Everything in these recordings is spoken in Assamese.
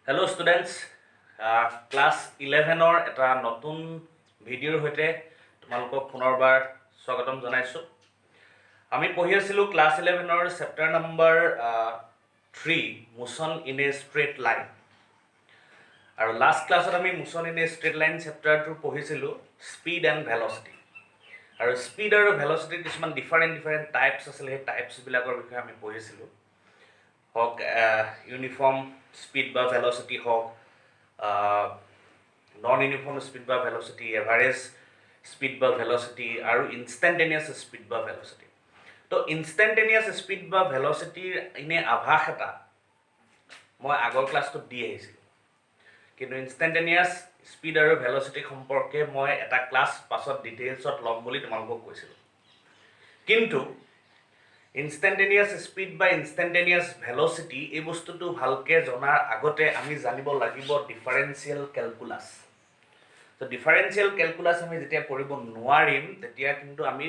Hello students, class 11 এটা নতুন ভিডিঅ'ৰ সৈতে তোমালোকক পুনৰবাৰ স্বাগতম জনাইছোঁ। আমি পঢ়ি আছিলোঁ class 11 chapter number 3 motion in a straight line. আৰু লাষ্ট ক্লাছত আমি motion in a straight line চেপ্টাৰটো পঢ়িছিলোঁ স্পীড এণ্ড ভেলচিটি। আৰু স্পীড আৰু ভেলচিটিৰ কিছুমান ডিফাৰেণ্ট টাইপছ আছিলে, সেই টাইপছবিলাকৰ বিষয়ে আমি পঢ়িছিলোঁ। হওক ইউনিফৰ্ম স্পীড বা ভেলচিটি হওক, নন ইউনিফৰ্ম স্পীড বা ভেলচিটি, এভাৰেজ স্পীড বা ভেলচিটি আৰু ইনষ্টেণ্টেনিয়াছ স্পীড বা ভেলচিটি। তো ইনষ্টেণ্টেনিয়াছ স্পীড বা ভেলচিটিৰ এনে আভাস এটা মই আগৰ ক্লাছটোত দি আহিছিলোঁ, কিন্তু ইনষ্টেণ্টেনিয়াছ স্পীড আৰু ভেলচিটি সম্পৰ্কে মই এটা ক্লাছ পাছত ডিটেইলছত ল'ম বুলি তোমালোকক কৈছিলোঁ। কিন্তু ইনষ্টেণ্টেনিয়াছ স্পীড বা ইনষ্টেণ্টেনিয়াছ ভেলচিটি এই বস্তুটো ভালকৈ জনাৰ আগতে আমি জানিব লাগিব ডিফাৰেঞ্চিয়েল কেলকুলাছ। তো ডিফাৰেঞ্চিয়েল কেলকুলাছ আমি যেতিয়া কৰিব নোৱাৰিম তেতিয়া কিন্তু আমি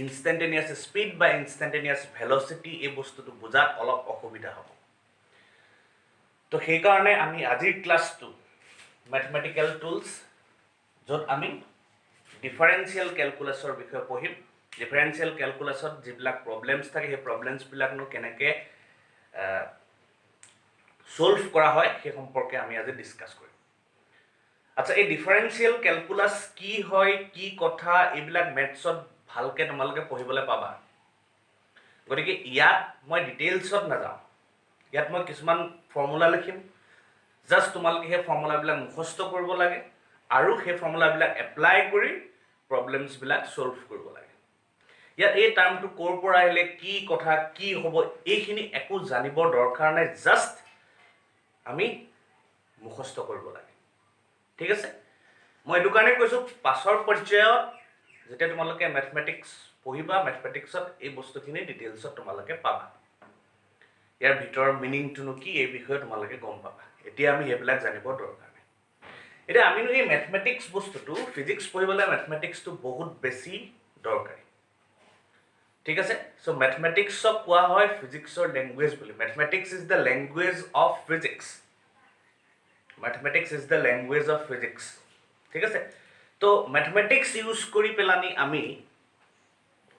ইনষ্টেণ্টেনিয়াছ স্পীড বা ইনষ্টেণ্টেনিয়াছ ভেলচিটি এই বস্তুটো বুজাত অলপ অসুবিধা হ'ব। তো সেইকাৰণে আমি আজিৰ ক্লাছটো মেথমেটিকেল টুলছ, য'ত আমি ডিফাৰেঞ্চিয়েল কেলকুলাছৰ বিষয়ে পঢ়িম। ডিফাৰেঞ্চিয়েল কেলকুলাছত যিবিলাক প্ৰব্লেমছ থাকে সেই প্ৰব্লেমছবিলাকনো কেনেকৈ ছল্ভ কৰা হয় সেই সম্পৰ্কে আমি আজি ডিছকাছ কৰিম। আচ্ছা, এই ডিফাৰেঞ্চিয়েল কেলকুলাছ কি হয়, কি কথা, এইবিলাক মেথছত ভালকৈ তোমালোকে পঢ়িবলৈ পাবা। গতিকে ইয়াত মই ডিটেইলছত নাযাওঁ, ইয়াত মই কিছুমান ফৰ্মুলা লিখিম, জাষ্ট তোমালোকে সেই ফৰ্মুলাবিলাক মুখস্থ কৰিব লাগে আৰু সেই ফৰ্মুলাবিলাক এপ্লাই কৰি প্ৰব্লেমছবিলাক ছল্ভ কৰিব লাগে। ইয়াত এই টাৰ্মটো ক'ৰ পৰা আহিলে, কি কথা, কি হ'ব, এইখিনি একো জানিবৰ দৰকাৰ নাই, জাষ্ট আমি মুখস্থ কৰিব লাগে। ঠিক আছে, মই এইটো কাৰণে কৈছোঁ, পাছৰ পৰ্যায়ত যেতিয়া তোমালোকে মেথমেটিক্স পঢ়িবা, মেথমেটিক্সত এই বস্তুখিনি ডিটেইলছত তোমালোকে পাবা। ইয়াৰ ভিতৰৰ মিনিংটোনো কি এই বিষয়ে তোমালোকে গম পাবা। এতিয়া আমি সেইবিলাক জানিবৰ দৰকাৰ নাই। এতিয়া আমিনো এই মেথমেটিক্স বস্তুটো, ফিজিক্স পঢ়িবলৈ মেথমেটিক্সটো বহুত বেছি দৰকাৰী। ঠিক আছে, চ' মেথমেটিক্সক কোৱা হয় ফিজিক্সৰ লেংগুৱেজ বুলি। Mathematics is the language of physics. Mathematics is the language of physics. ঠিক আছে, তো মেথমেটিক্স ইউজ কৰি পেলানি আমি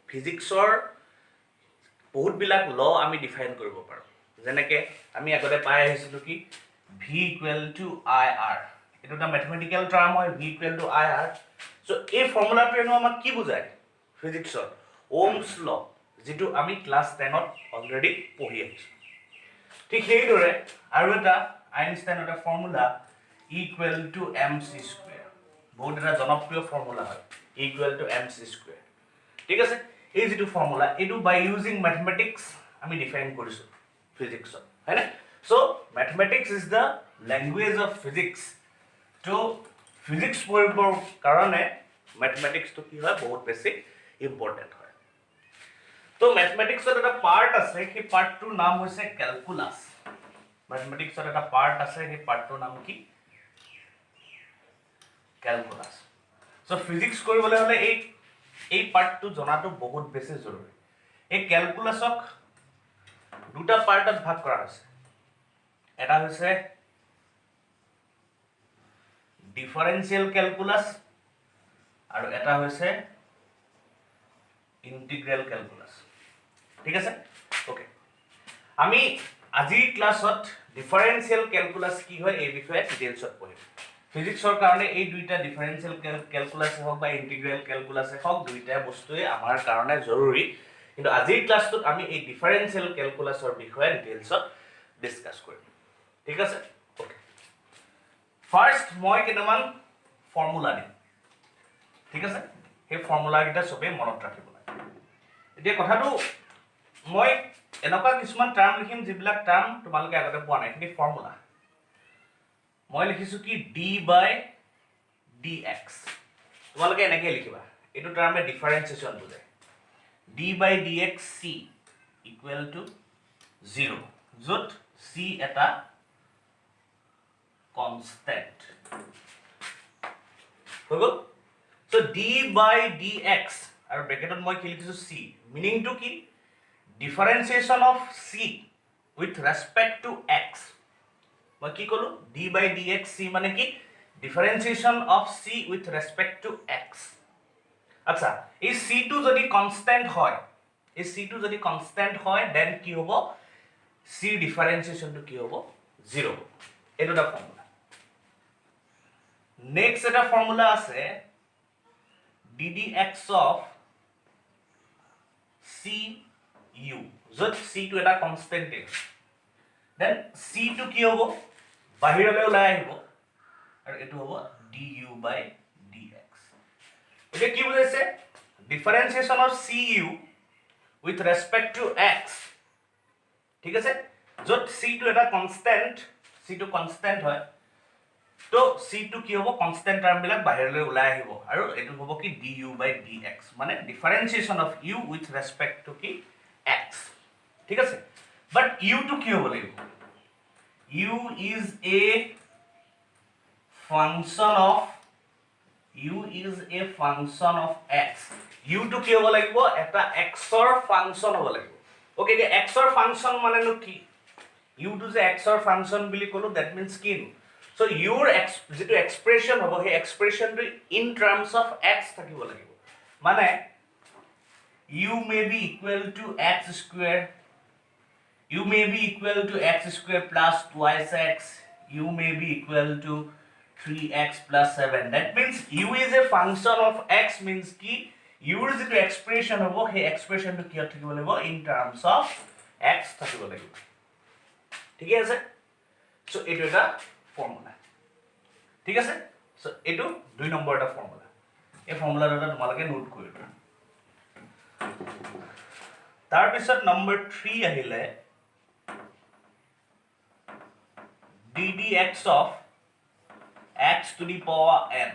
ফিজিক্সৰ বহুতবিলাক ল আমি ডিফাইন কৰিব পাৰোঁ। যেনেকৈ আমি আগতে পাই আহিছিলোঁ কি V equal to I R, এইটো এটা মেথমেটিকেল টাৰ্ম হয়, V equal to I R. So' এই ফৰ্মুলাটোৱেনো আমাক কি বুজায় ফিজিক্সত? ওমছ ল, যিটো আমি ক্লাছ 10ত অলৰেডি পঢ়ি আহিছোঁ। ঠিক সেইদৰে আৰু এটা আইনষ্টাইনৰ এটা formula equal to M C square, বহুত এটা জনপ্ৰিয় ফৰ্মুলা হয়, equal to M C square. ঠিক আছে, এই যিটো ফৰ্মুলা, এইটো বাই ইউজিং মেথমেটিক্স আমি ডিফাইন কৰিছোঁ ফিজিক্সত, হয়নে? So' mathematics is the language of physics. তো ফিজিক্স পঢ়িবৰ কাৰণে মেথমেটিক্সটো কি হয়, বহুত বেছি ইম্পৰ্টেণ্ট হয়। তো মেথমেটিক্সত এটা পাৰ্ট আছে, সেই পাৰ্টটোৰ নাম হৈছে কেলকুলাছ। মেথমেটিক্সত এটা পাৰ্ট আছে, সেই পাৰ্টটোৰ নাম কি? কেলকুলাছ। চ' ফিজিক্স কৰিবলৈ হ'লে এই পাৰ্টটো জনাটো বহুত বেছি জৰুৰী। এই কেলকুলাছক দুটা পাৰ্টত ভাগ কৰা হৈছে। এটা হৈছে ডিফাৰেঞ্চিয়েল কেলকুলাছ আৰু এটা হৈছে ইণ্টিগ্ৰেল কেলকুলাছ। ঠিক আছে, অ'কে। আমি আজিৰ ক্লাছত ডিফাৰেঞ্চিয়েল কেলকুলাছ কি হয় এই বিষয়ে ডিটেইলছত পঢ়িম। ফিজিক্সৰ কাৰণে এই দুইটা ডিফাৰেঞ্চিয়েল কেলকুলাছে হওক বা ইণ্টিগ্ৰেল কেলকুলাছে হওক, দুইটা বস্তুৱে আমাৰ কাৰণে জৰুৰী। কিন্তু আজিৰ ক্লাছটোত আমি এই ডিফাৰেঞ্চিয়েল কেলকুলাছৰ বিষয়ে ডিটেইলছত ডিছকাছ কৰিম। ঠিক আছে, অ'কে। ফাৰ্ষ্ট মই কেইটামান ফৰ্মুলা দিম। ঠিক আছে, সেই ফৰ্মুলাকেইটা চবেই মনত ৰাখিব লাগে। এতিয়া কথাটো, মই এনেকুৱা কিছুমান টাৰ্ম লিখিম যিবিলাক টাৰ্ম তোমালোকে আগতে পোৱা নাই, সেইখিনি ফৰ্মুলা। মই লিখিছোঁ কি ডি বাই ডি এক্স, তোমালোকে এনেকৈ লিখিবা, এইটো টাৰ্মে ডিফাৰেঞ্চিয়েশ্যন বুজায়। D by D X C equal to 0, য'ত চি এটা কনষ্টেণ্ট হৈ গ'ল। So' D by D X আৰু ব্ৰেকেটত মই কি লিখিছোঁ চি, মিনিংটো কি? Differentiation of C with respect to x মই কি কলো d by dx c মানে কি differentiation of c with respect to x আচ্ছা এই c টো যদি কনস্ট্যান্ট হয় এই c টো যদি কনস্ট্যান্ট হয় দেন কি হ'ব c differentiation টো কি হ'ব 0 এটো এটা ফর্মুলা নেক্সট এটা ফর্মুলা আছে ddx of cu যত c টো এটা কনস্ট্যান্ট দেন c টো কি হ'ব বাহিৰলৈ ওলাই আহিব আৰু এটো হ'ব du by dx এটা কি বুজাইছে differentiation of cu with respect to x ঠিক আছে যত c টো এটা কনস্ট্যান্ট c টো কনস্ট্যান্ট হয় তো c টো কি হ'ব কনস্ট্যান্ট টার্ম বিলাক বাহিৰলৈ ওলাই আহিব আৰু এটো হ'ব কি du by dx মানে differentiation of u with respect to কি x ঠিক আছে বাট u টো কি হ'ব লাগিব u is a function of x u টো কি হ'ব লাগিব এটা x ৰ ফাংচন হ'ব লাগিব ওকে যে x ৰ ফাংচন মানে নো কি u টো যে x ৰ ফাংচন বুলি ক'লো দ্যাট মিন্স কি সো your যেটো এক্সপ্ৰেশন হ'ব সেই এক্সপ্ৰেশনটো ইন টার্মস অফ x থাকিব লাগিব মানে u may be equal to x square u may be equal to x square plus twice x u may be equal to 3x plus 7 that means u is a function of x means ki u is the expression hobo he expression to ki থাকিব লাগিব in terms of x থাকিব লাগিব ঠিক আছে সো এটো এটা ফর্মুলা ঠিক আছে সো এটো 2 নম্বৰ এটা ফৰ্মুলা এই ফৰ্মুলাটা তোমালোকে নোট কৰিবা তাৰ পিছত নম্বৰ 3 আহিলে ddx of x to the power n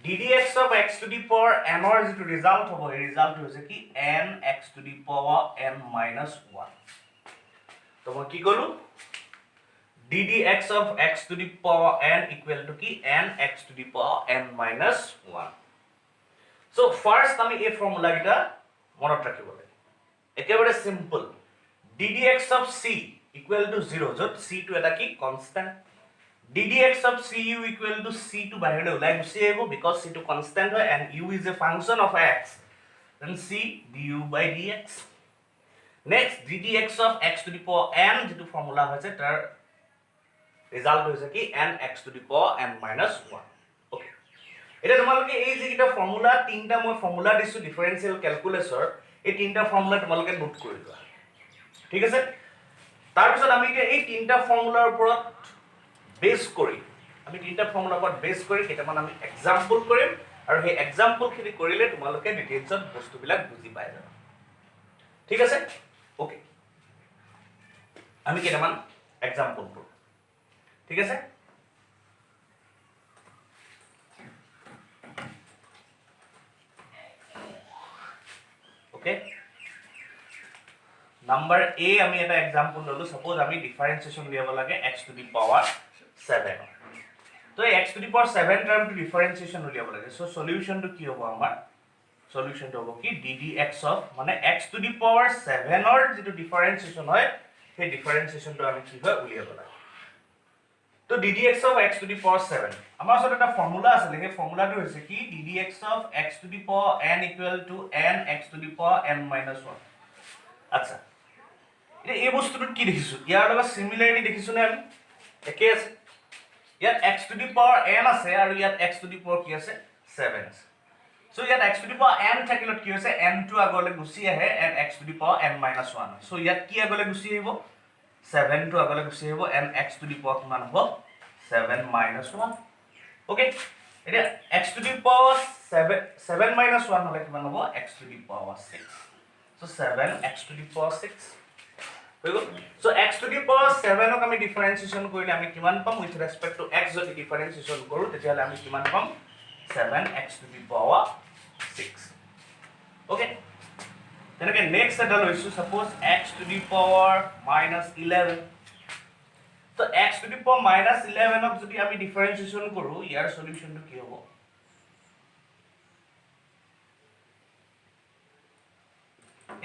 ddx of x to the power n or is the result of a result হৈছে কি n x to the power n minus 1 তো মই কি কলো ddx of x to the power n equal to কি n x to the power n minus 1 so first আমি এই ফর্মুলা গিটা মনত ৰাখিব লাগে একেবাৰে simple ddx of c equal to 0 যত c to এটা কি constant ddx of cu equal to c to বাহিৰলৈ ওলাই গুচি আহিব because c to constant হয় and u is a function of x then c du by dx next ddx of x to the power n যেটো ফর্মুলা হৈছে তাৰ ৰিজাল্ট হৈছে কি n x to the power n minus 1 okay এটা তোমালোকে এই যে কিটা ফর্মুলা তিনটা মই ফর্মুলা দিছো ডিফারেন্সিয়াল ক্যালকুলাসৰ এই তিনটা ফৰ্মুলা তোমালোকে নোট কৰি লোৱা ঠিক আছে তাৰ পিছত আমি এই তিনটা ফৰ্মুলাৰ ওপৰত বেস কৰি আমি তিনটা ফৰ্মুলাৰ ওপৰত বেস কৰি কেইটামান আমি এক্সাম্পল কৰিম আৰু সেই এক্সাম্পল খিনি কৰিলে তোমালোকে ডিটেইলছত বস্তুবিলাক বুজি পাই যাবা ঠিক আছে ওকে আমি কেইটামান এক্সাম্পল কৰো ঠিক আছে ওকে নাম্বার a আমি এটা एग्जांपल ললো सपोज আমি ডিফারেন্সিয়েশন লিয়াব লাগে x টু দি পাওয়ার 7 তো এই x to the power 7 term to differentiation লিয়াব লাগে সো সলিউশন টু কি হ'ব আমাৰ সলিউশন টু হ'ব কি ddx অফ মানে x to the power 7 or যেটো ডিফারেন্সিয়েশন হয় সেই ডিফারেন্সিয়েশন টু আমি কি হয় উলিয়াব লাগে তো ddx of x to the power 7 আমাৰ ওচৰত এটা ফৰ্মুলা আছে সেই ফৰ্মুলাটো হৈছে কি ddx of x to the power n equal to n x to the power n minus 1 আচ্ছা এটা এই বস্তুটো কি দেখিছো ইয়াৰ লগত সিমিলাৰিটি দেখিছো নে আমি একে আছে ইয়াত x to the power n আছে আৰু ইয়াত x to the power কি আছে 7 আছে সো ইয়াত x to the power n থাকিলত কি হৈছে n টো আগলৈ গুচি আহে and x to the power n minus 1 so ইয়াত কি আগলৈ গুচি আহিব 7 টো আগলৈ গুচি আহিব and x to the power কিমান হ'ব 7 minus 1 ওকে এটা x to the power 7 minus 1 হলে কিমান হ'ব x to the power 6 so 7 x to the power 6 হৈ গ'ল so x to the power 7 ক আমি ডিফারেন্সিয়েশন কৰিলে আমি কিমান পাম উইথ ৰেসপেক্ট টু x যদি ডিফাৰেন্সিয়েশন কৰো তেতিয়াহলে আমি কিমান পাম 7x to the power 6 okay তেনেকে নেক্সট এটা লৈছো suppose x to the power -11 তো x to the power -11 ক যদি আমি ডিফারেন্সিয়েশন কৰো ইয়াৰ সলিউশনটো কি হ'ব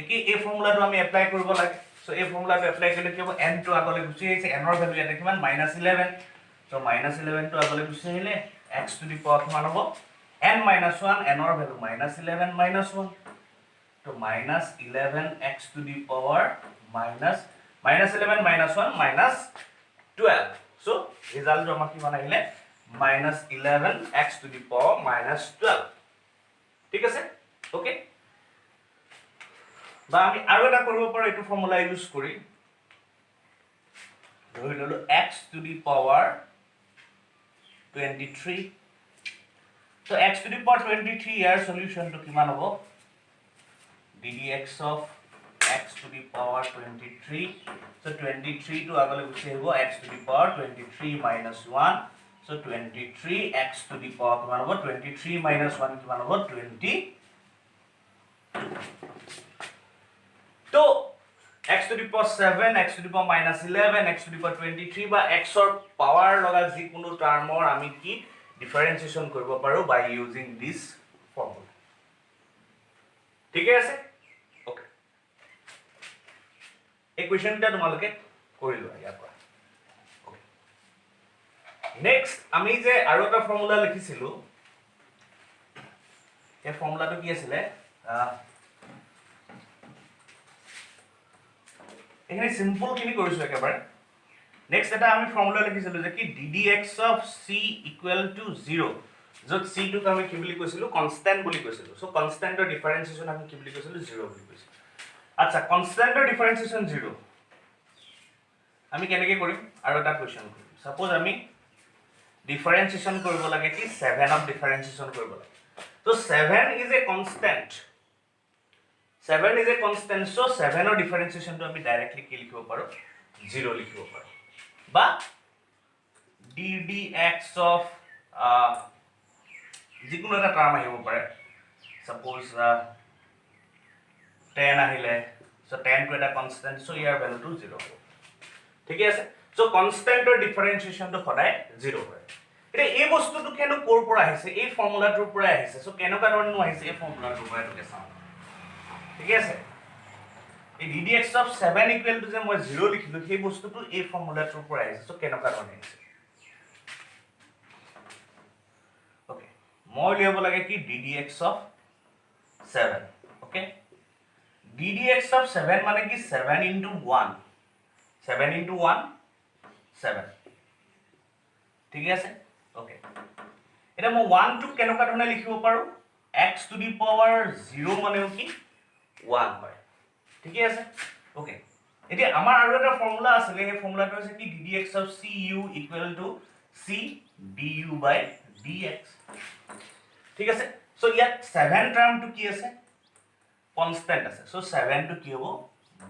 একি এই ফৰ্মুলাটো আমি এপ্লাই কৰিব লাগে সো এই ফৰ্মুলাটো এপ্লাই কৰিলে কি হ'ব n টো আগলৈ গুচি আহিছে n ৰ ভ্যালু ইয়াতে কিমান -11 সো -11 টো আগলৈ গুচি আহিলে x টু দি পাৱাৰ কিমান হ'ব n - 1 n ৰ ভ্যালু -11 - 1 তো -11 x to the power -11 -1 -12 so result আমাৰ কি বনাইলে -11 x to the power -12 ঠিক আছে ওকে বা আমি আৰু এটা কৰিব পাৰো এইটো ফৰ্মুলা ইউজ কৰি ধৰি ললো x to the power 23 so x to the power 23 ইয়াৰ সলিউশনটো কিমান হ'ব ddx of x to the power 23 so 23 to agale guchi hobo x to the power 23 minus 1 so 23 x to the power kiman hobo 23 minus 1 kiman hobo 20 to x to the power 7 x to the power minus 11 x to the power 23 ba x or power loga ji kono termor ami ki differentiation koribo paru by using this formula ঠিক আছে ওকে এই কোৱেশ্চনটা তোমালোকে কৰি লোৱা ইয়াৰ পৰা ওকে নেক্সট আমি যে আৰু এটা ফৰ্মুলা লিখিছিলো এই ফৰ্মুলাটো কি আছিল এখানে সিম্পল কিনি কৰিছো একেবাৰে নেক্সট এটা আমি ফৰ্মুলা লিখিছিলো যে কি ddx of c equal to 0 যত c টো আমি কি বুলি কৈছিলো কনস্ট্যান্ট বুলি কৈছিলো সো কনস্ট্যান্টৰ ডিফাৰেন্সিয়েশন আমি কি বুলি কৈছিলো 0 বুলি কৈছিলো আচ্ছা কনস্ট্যান্টৰ ডিফাৰেন্সিয়েশন 0 আমি কেনেকৈ কৰিম আৰু এটা কোৱেশ্চন কৰিম সাপোজ আমি ডিফাৰেন্সিয়েশন কৰিব লাগে কি 7 অফ ডিফাৰেন্সিয়েশন কৰিব লাগে তো 7 is a constant 7 is a constant so 7 or differentiation to ami directly ki likhibo paro 0 likhibo paro ba ddx of jikono eta term ahibo pare suppose 10 ahile so 10 to eta constant so here value to 0 ঠিক আছে so constant or differentiation to সদায় 0 হয় এটা এই বস্তুটো কেন কোৰ পৰা আহিছে এই ফৰ্মুলাটোৰ পৰা আহিছে so কেনকা ধৰণৰ আহিছে এই ফৰ্মুলাটোৰ পৰা এটোকে চাও ঠিক আছে এই ddx of 7 equal to যে মই 0 লিখিলো সেই বস্তুটো এই ফৰ্মুলাটোৰ পৰা আহিছে so কেনকা ধৰণৰ আহিছে ওকে মই লিখব লাগে কি ddx of 7 okay ddx of 7 মানে কি 7 into 1 7 into 1 7 ঠিক আছে ওকে এটা মই 1 টো কেনকা ধৰণে লিখিব পাৰো x to the power 0 মানে কি 1 হয় ঠিক আছে ওকে এতিয়া আমাৰ আৰু এটা ফৰ্মুলা আছে এই ফৰ্মুলাটো আছে কি ddx of cu equal to c du by dx ঠিক আছে সো ইয়াত 7 টার্মটো কি আছে কনস্ট্যান্ট আছে সো 7 টো কি হ'ব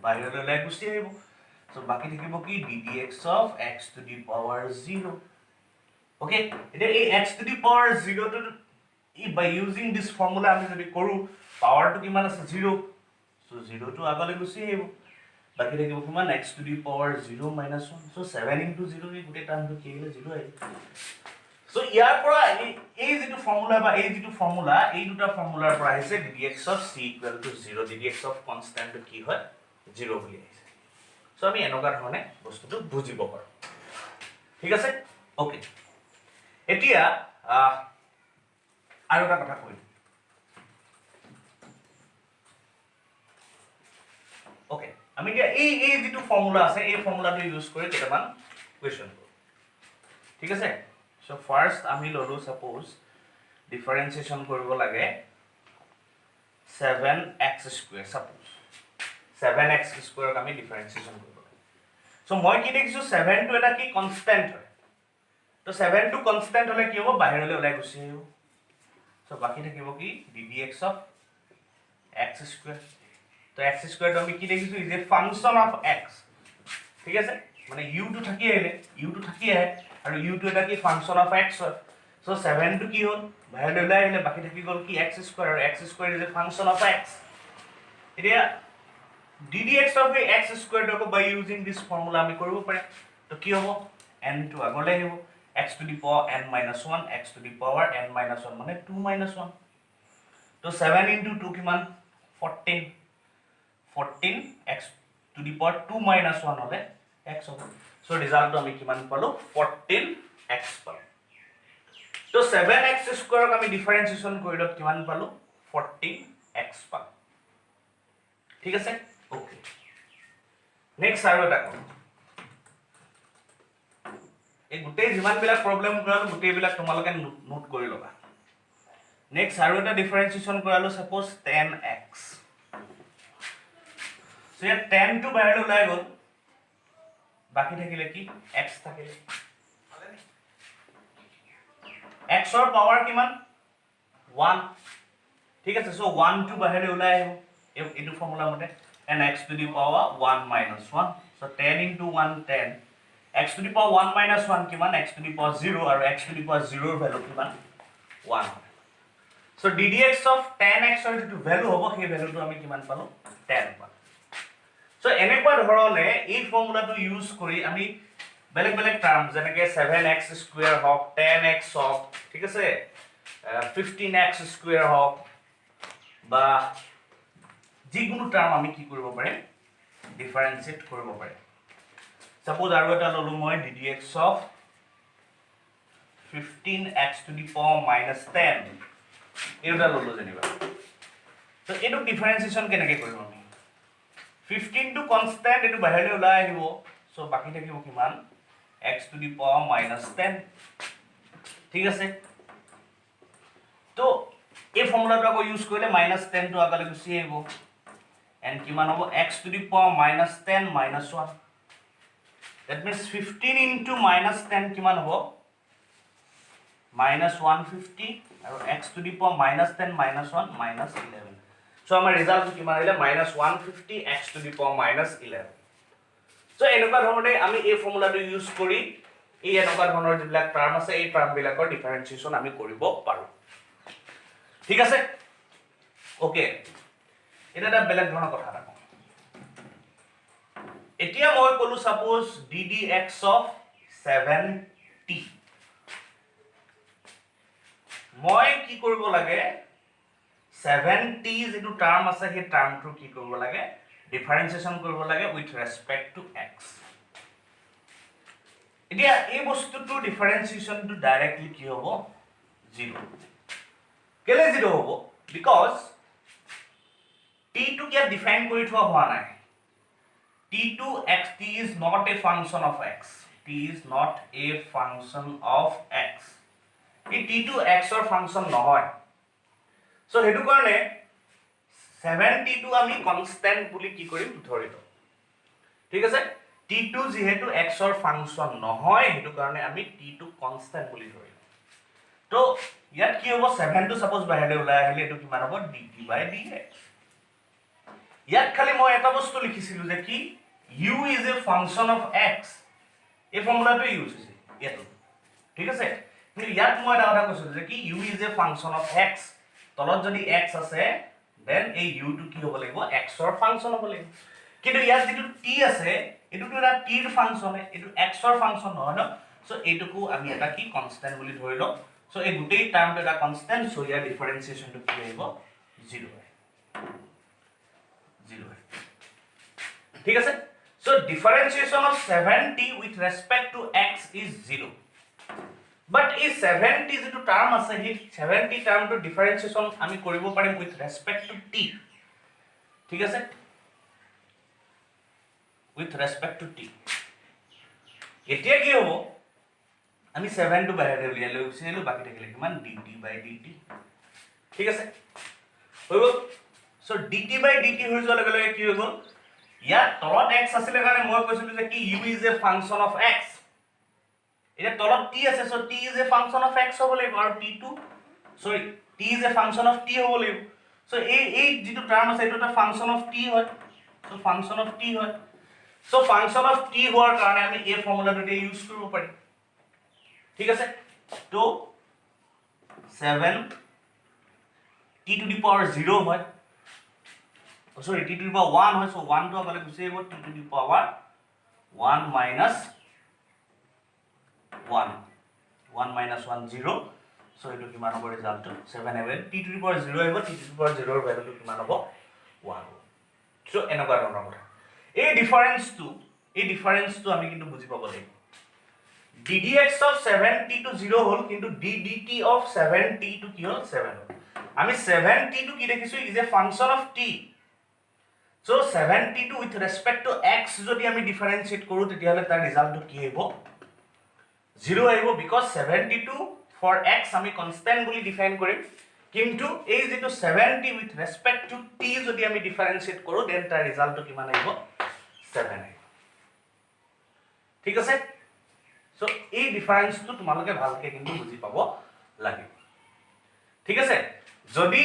বাহিৰলৈ ওলাই গুচি আহিব সো বাকি থাকিব কি ddx of x to the power 0 okay এতিয়া এই x to the power 0 টো by using this formula আমি যদি কৰো পাৱাৰটো কিমান আছে 0 so 0 to আগলৈ গুচি আহিব বাকি থাকিব কিমান x to the power 0 minus 1 so 7 into 0 এই গুটে টাৰ্মটো কি আহিলে 0 আহিল so ইয়াৰ পৰা এই যেটো ফৰ্মুলা বা এই যেটো ফৰ্মুলা এই দুটা ফৰ্মুলাৰ পৰা আহিছে ddx of c equal to 0 ddx of constant কি হয় 0 বুলি আহিছে so আমি এনেকা ধৰণে বস্তুটো বুজিব পাৰো ঠিক আছে ওকে এতিয়া আৰু এটা কথা কই ওকে আমি যে এই যেটো ফৰ্মুলা আছে এই ফৰ্মুলাটো ইউজ কৰি কেটামান কোৱেশ্চন কৰো ঠিক আছে সো ফাৰ্স্ট আমি ললো সাপোজ ডিফাৰেন্সিয়েশন কৰিব লাগে 7x² সাপোজ 7x² আমি ডিফাৰেন্সিয়েশন কৰিব লাগে সো মই কি দেখিছো 7 টো এটা কি কনস্ট্যান্ট হয় তো 7 টো কনস্ট্যান্ট হলে কি হ'ব বাহিৰলৈ ওলাই গুচি আহিব সো বাকি থাকিব কি ddx of x² তো x² টো আমি কি দেখিছো is a function of x ঠিক আছে মানে u টো থাকি আহিলে u টো থাকি আহে আৰু u টো এটা কি ফাংশন অফ x হয় সো 7 টো কি হ'ল বাহিৰলৈ ওলাই আহিলে বাকি থাকি গল কি x² আৰু x² is a function of x এতিয়া ddx of x² টো by using this formula আমি কৰিব পাৰে তো কি হ'ব n টো আগলৈ আহিব x to the power n minus 1 x to the power n minus 1 মানে 2 minus 1 তো 7 into 2 কিমান 14 14 x to the power 2 minus 1 হলে x হ'ব সো ৰিজাল্টটো আমি কিমান পালো 14x পালো তো 7x স্কয়াৰক আমি ডিফাৰেন্সিয়েচন কৰিলে কিমান পালো 14x পালো ঠিক আছে ওকে নেক্সট আৰু এটা কৰো এই গুটেই যিমান বিলাক প্ৰবলেম কৰালো গুটেই বিলাক তোমালোকে নোট কৰি লবা নেক্সট আৰু এটা ডিফাৰেন্সিয়েচন কৰালো সাপোজ 10x সো ইয়াত 10 টো বাহিৰ ওলাই গল বাকি থাকিলে কি x থাকিলে x ৰ পাৱাৰ কিমান 1 ঠিক আছে সো 1 টো বাহিৰ ওলাই আহিব এইটো ফৰ্মুলা মতে and x to the power 1 minus 1 so 10 into 1 10 x to the power 1 minus 1 কিমান x to the power 0 আৰু x to the power 0 ৰ ভ্যালু কিমান 1 so ddx of 10x ৰ যেটো ভ্যালু হ'ব সেই ভ্যালুটো আমি কিমান পালো 10 পালো so এনেকুৱা ধৰণে এই ফৰ্মুলাটো ইউজ কৰি আমি বেলেগ বেলেগ টাৰ্ম যেনেকৈ 7x স্কয়াৰ হওক 10x হওক ঠিক আছে 15x স্কয়াৰ হওক বা যিকোনো টাৰ্ম আমি কি কৰিব পাৰে ডিফাৰেন্সিয়েট কৰিব পাৰে সাপোজ আৰু এটা ললো মই ddx of 15x to the power minus 10 এটা ললো যেনিবা তো এটো ডিফাৰেন্সিয়েচন কেনেকৈ কৰিম আমি 15 টো কনস্ট্যান্ট এটো বাহিৰলৈ ওলাই আহিব সো বাকি থাকিব কিমান x to the power minus 10 ঠিক আছে তো এই ফৰ্মুলাটো আকৌ ইউজ কৰিলে -10 টো আগলৈ গুচি আহিব and কিমান হ'ব x to the power minus 10 minus 1 that means 15 into minus 10 কিমান হ'ব minus 150 আৰু x to the power minus 10 minus 1 minus 11 so আমাৰ ৰিজাল্ট কিমান আহিলে minus 150 x to the power minus 11 so এনেকুৱা ধৰণে আমি এই ফৰ্মুলাটো ইউজ কৰি এই এনেকুৱা ধৰণৰ যিবিলাক টাৰ্ম আছে এই টাৰ্ম বিলাকৰ ডিফাৰেন্সিয়েচন আমি কৰিব পাৰো ঠিক আছে ওকে এটা এটা বেলেগ ধৰণৰ কথা এটা কম এতিয়া মই কলো সাপোজ ddx of 7t মই কি কৰিব লাগে 7t যেটো টাৰ্ম আছে সেই টাৰ্মটো কি কৰিব লাগে ডিফাৰেন্সিয়েচন কৰিব লাগে উইথ ৰেসপেক্ট টু x এতিয়া এই বস্তুটো ডিফাৰেন্সিয়েচনটো ডাইৰেক্টলি কি হ'ব 0 কেলে 0 হ'ব বিকজ t টো কি ডিফাইন কৰি থোৱা হোৱা নাই t is not a function of x t is not a function of x এই t x ৰ ফাংচন নহয় সো হেতু কাৰণে 7t টো আমি কনস্ট্যান্ট বুলি কি কৰিম ধৰি লও ঠিক আছে t যেহেতু x ৰ ফাংচন নহয় হেতু কাৰণে আমি t কনস্ট্যান্ট বুলি ধৰিম তো ইয়াত কি হ'ব 7 টো সাপোজ বাহিৰলৈ ওলাই আহিলে এটো কিমান হ'ব dt/dx ইয়াত খালি মই এটা বস্তু লিখিছিলো যে কি u is a function of x এই ফৰ্মুলাটো ইউজ হৈছে ইয়াত ঠিক আছে কিন্তু ইয়াত মই এটা কথা কৈছিলো যে কি u is a function of x তলত যদি x আছে দেন এই u টো কি হ'ব লাগিব x ৰ ফাংচন হ'ব লাগিব কিন্তু ইয়াত যেটো t আছে এটোটো এটা t ৰ ফাংচন এটো x ৰ ফাংচন নহয় ন সো এটোকো আমি এটা কি কনস্ট্যান্ট বুলি ধৰি লও সো এই গুটেই টাৰ্মটো এটা কনস্ট্যান্ট সো ইয়াৰ ডিফাৰেন্সিয়েচনটো কি আহিব 0 ঠিক আছে so differentiation of 7t with respect to x is 0 but এই 7t যেটো টার্ম আছে হি 7t টার্মটো ডিফারেন্সিয়েশন আমি কৰিব পাৰিম with respect to t ঠিক আছে with respect to t এতিয়া কি হ'ব আমি 7 টো বাহিৰলৈ উলিয়াই লৈছিলো বাকি থাকিলে কিমান dt/dt ঠিক আছে হৈ গ'ল so dt/dt হৈ যোৱাৰ লগে লগে কি হৈ গ'ল ইয়াত তলত x আছিল কাৰণে মই কৈছিলো যে কি u is a function of x এটা তলত t আছে so t is a function of x হ'ব লাগিব আৰু t is a function of t হ'ব লাগিব সো এই যেটো টার্ম আছে এটা ফাংশন অফ t হয় সো ফাংশন অফ t হয় সো ফাংশন অফ t হোৱাৰ কাৰণে আমি এই ফৰ্মুলাটো ইউজ কৰিব পাৰিম ঠিক আছে তো 7 t to the power 0 হয় sorry t to the power 1 হয় so 1 to আগলৈ গুচি আহিব t to the power 1 minus 1 0 so এটো কিমান হ'ব ৰিজাল্টটো 7 7 t to the power 0 আহিব t to the power 0 ৰ ভ্যালুটো কিমান হ'ব 1 so এনেকুৱা ধৰণৰ কথা এই ডিফাৰেন্সটো আমি কিন্তু বুজি পাব লাগিব ddx of 7t to 0 হল কিন্তু ddt of 7t to কি হল 7 হল আমি 7t to কি দেখিছো is a function of t so 7t to with respect to x যদি আমি ডিফাৰেন্সিয়েট কৰো তেতিয়াহলে তাৰ ৰিজাল্টটো কি হ'ব 0 আহিব because 72 for x আমি কনস্ট্যান্ট বুলি ডিফাইন কৰিম কিন্তু এই যেটো 70 with respect to t যদি আমি ডিফাৰেন্সিয়েট কৰো দেন তাৰ ৰিজাল্টটো কিমান আহিব 7 আহিব ঠিক আছে সো এই ডিফাৰেন্সটো তোমালোকে ভালকে কিন্তু বুজি পাব লাগিব ঠিক আছে যদি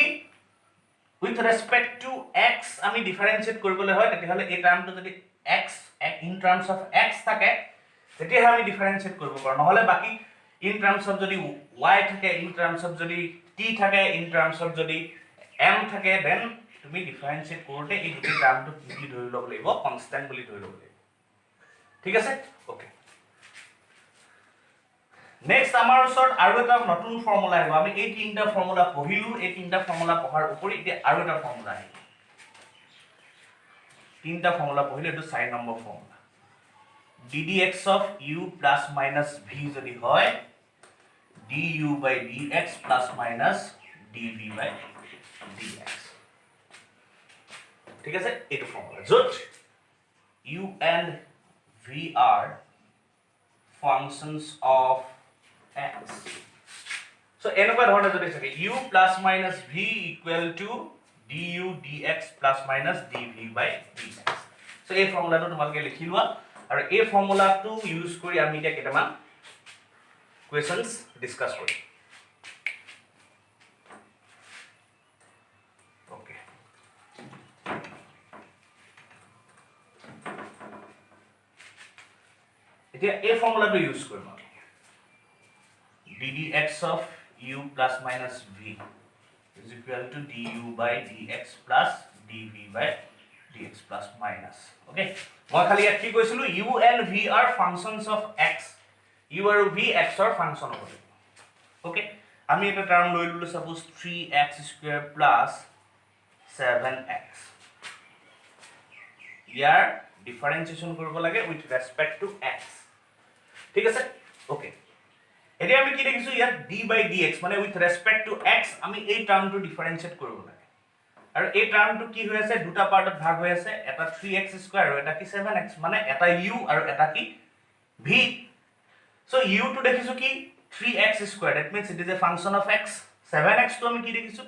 with respect to x আমি ডিফাৰেন্সিয়েট কৰিবলৈ হয় তেতিয়াহলে এই টাৰ্মটো যদি x in terms of x থাকে তেতিয়া আমি ডিফাৰেন্সিয়েট কৰিব পাৰো নহলে বাকি in terms of যদি y থাকে in terms of যদি t থাকে in terms of যদি m থাকে দেন তুমি ডিফাৰেন্সিয়েট কৰোতে এই দুটা টাৰ্মটো কি ধৰি ল'ব লাগিব কনস্ট্যান্ট বুলি ধৰি ল'ব লাগিব ঠিক আছে ওকে নেক্সট আমাৰ ওচৰত আৰু এটা নতুন ফৰ্মুলা আহিব আমি এই তিনটা ফৰ্মুলা পঢ়িলো এই তিনটা ফৰ্মুলা পঢ়াৰ উপৰি এতিয়া আৰু এটা ফৰ্মুলা আহিব তিনটা ফৰ্মুলা পঢ়িলো এটো 4 number formula ddx of u plus minus v যদি হয় du by dx plus minus dv by dx ঠিক আছে এটো ফৰ্মুলা যত u and v are functions of x so এনেকুৱা ধৰণে যদি থাকে u plus minus v equal to du dx plus minus dv by dx so এই ফৰ্মুলাটো তোমালোকে লিখি লোৱা আৰু এই ফৰ্মুলাটো ইউজ কৰি আমি এতিয়া কেইটামান কোৱেশ্চনছ ডিসকাস কৰিম ওকে এতিয়া এই ফৰ্মুলাটো ইউজ কৰিম ddx of u plus minus v is equal to du by dx plus dv by dx plus minus okay মই খালি ইয়াত কি কৈছিলো u and v are functions of x u আৰু v x ৰ ফাংচন হ'ব okay আমি এটা টাৰ্ম লৈ ললো suppose 3x square plus 7x ইয়াৰ ডিফাৰেন্সিয়েশন কৰিব লাগে with respect to x ঠিক আছে okay এতিয়া আমি কি দেখিছো ইয়াত d by dx মানে with respect to x আমি এই টার্মটো ডিফাৰেন্সিয়েট কৰিব লাগে আৰু এই টাৰ্মটো কি হৈ আছে দুটা পাৰ্টত ভাগ হৈ আছে এটা 3x স্কয়াৰ আৰু এটা কি 7x মানে এটা u আৰু এটা কি v so u to দেখিছো কি 3x square that means it is a function of x 7x to আমি কি দেখিছো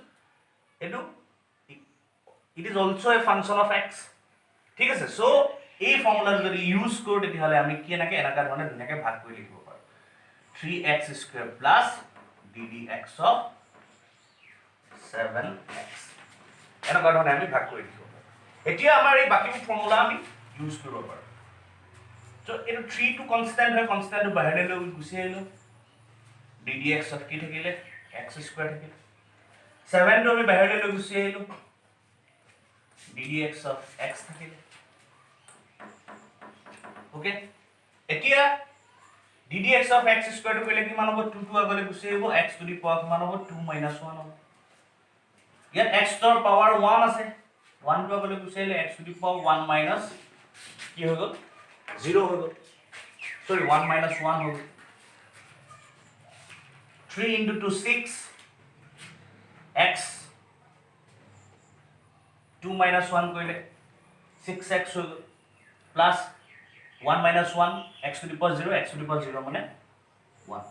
এটো it is also a function of x ঠিক আছে so এই ফৰ্মুলা যদি ইউজ কৰো তেতিয়াহলে আমি কি এনেকা ধৰণে ধুনীয়াকৈ ভাগ কৰি লিখিব পাৰো 3x square plus ddx of 7x এনেকা ধৰণে আমি ভাগ কৰি লিখিব পাৰো এতিয়া আমাৰ এই বাকি ফৰ্মুলা আমি ইউজ কৰিব পাৰো so এটো 3 to constant হয় constant to বাহিৰলৈ লৈ গুছি আহিলো ddx of কি থাকিলে x square থাকিলে 7 to আমি বাহিৰলৈ লৈ গুছি আহিলো ddx of x থাকিলে okay এতিয়া ddx of x square to কইলে কি মান হ'ব 2 to আগলে গুছি আহিব x to the power মান হ'ব 2 - 1 হ'ব ইয়াত x ৰ পাৱাৰ 1 আছে 1 to আগলে গুছি আহিলে x to the power 1 minus কি হৈ গল 0 হৈ গল sorry 1 minus 1 হৈ গল 3 into 2 6 x 2 minus 1 কইলে 6x হৈ গল plus 1 minus 1 x to the power 0 x to the power 0 মানে 1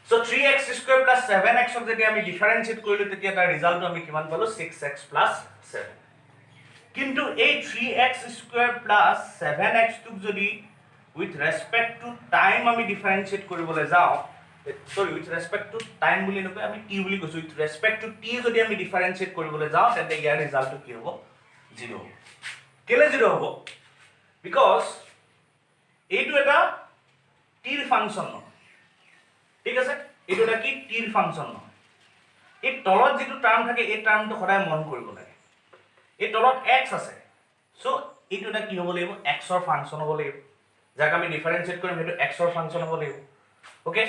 so 3x square plus 7x ক যদি আমি ডিফাৰেন্সিয়েট কৰিলো তেতিয়া তাৰ ৰিজাল্টটো আমি কিমান পালো 6x plus 7 কিন্তু এই 3x square plus 7x টুক যদি with respect to time আমি ডিফাৰেন্সিয়েট কৰিবলৈ যাও sorry with respect to time বুলি নকয় আমি t বুলি কৈছো with respect to t যদি আমি ডিফাৰেন্সিয়েট কৰিবলৈ যাও তেন্তে ইয়াৰ ৰিজাল্টটো কি হ'ব 0 হ'ব কেলে 0 হ'ব because এইটো এটা t ৰ ফাংচন ন ঠিক আছে এইটো এটা কি t ৰ ফাংচন ন এই তলত যেটো টাৰ্ম থাকে এই টাৰ্মটো সদায় মন কৰিব লাগে এই তলত x আছে সো এইটো এটা কি হ'ব লাগিব x ৰ ফাংচন হ'ব লাগিব যাক আমি ডিফাৰেন্সিয়েট কৰিম হেতু x ৰ ফাংচন হ'ব লাগিব ওকে